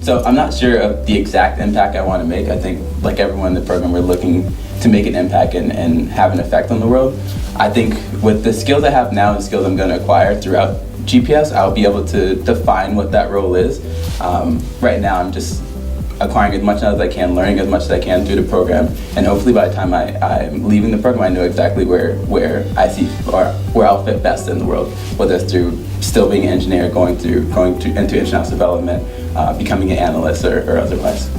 So I'm not sure of the exact impact I want to make. I think, like everyone in the program, we're looking to make an impact and have an effect on the world. I think with the skills I have now and the skills I'm going to acquire throughout GPS, I'll be able to define what that role is. Right now, I'm just acquiring as much as I can, learning as much as I can through the program, and hopefully by the time I'm leaving the program, I know exactly where I see or where I'll fit best in the world, whether it's through still being an engineer, going into international development, becoming an analyst, or otherwise.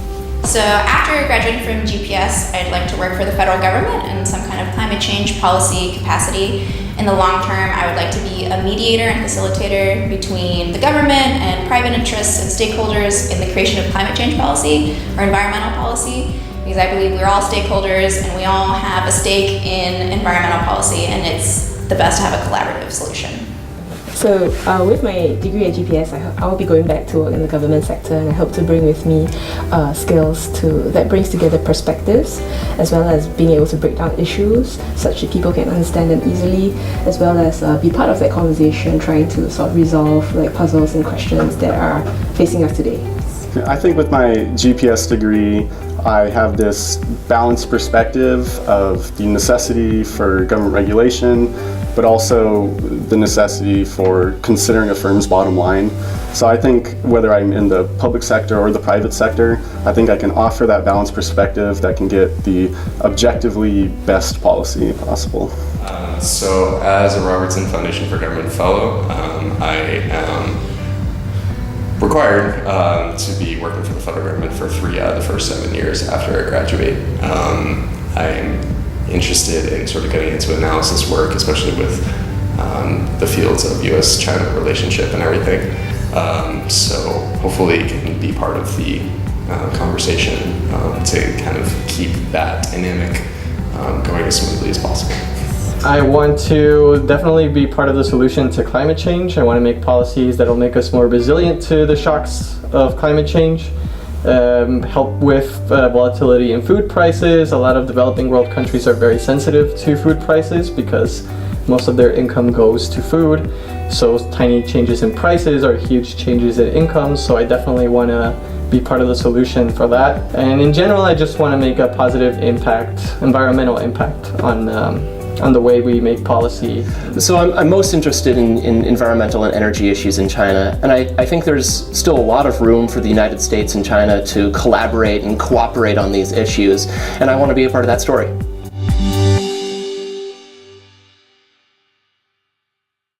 So after graduating from GPS, I'd like to work for the federal government in some kind of climate change policy capacity. In the long term, I would like to be a mediator and facilitator between the government and private interests and stakeholders in the creation of climate change policy or environmental policy, because I believe we're all stakeholders and we all have a stake in environmental policy, and it's the best to have a collaborative solution. So with my degree at GPS, I will be going back to work in the government sector, and I hope to bring with me skills that brings together perspectives, as well as being able to break down issues such that people can understand them easily, as well as be part of that conversation, trying to sort of resolve like puzzles and questions that are facing us today. I think with my GPS degree, I have this balanced perspective of the necessity for government regulation, but also the necessity for considering a firm's bottom line. So I think whether I'm in the public sector or the private sector, I think I can offer that balanced perspective that can get the objectively best policy possible. So as a Robertson Foundation for Government Fellow, I am required to be working for the federal government for 3 out of the first 7 years after I graduate. I'm interested in sort of getting into analysis work, especially with the fields of US-China relationship and everything. So hopefully it can be part of the conversation to kind of keep that dynamic going as smoothly as possible. I want to definitely be part of the solution to climate change. I want to make policies that will make us more resilient to the shocks of climate change, help with volatility in food prices. A lot of developing world countries are very sensitive to food prices because most of their income goes to food. So tiny changes in prices are huge changes in income. So I definitely want to be part of the solution for that. And in general, I just want to make a positive impact, environmental impact on the way we make policy. So I'm most interested in environmental and energy issues in China, and I think there's still a lot of room for the United States and China to collaborate and cooperate on these issues, and I want to be a part of that story.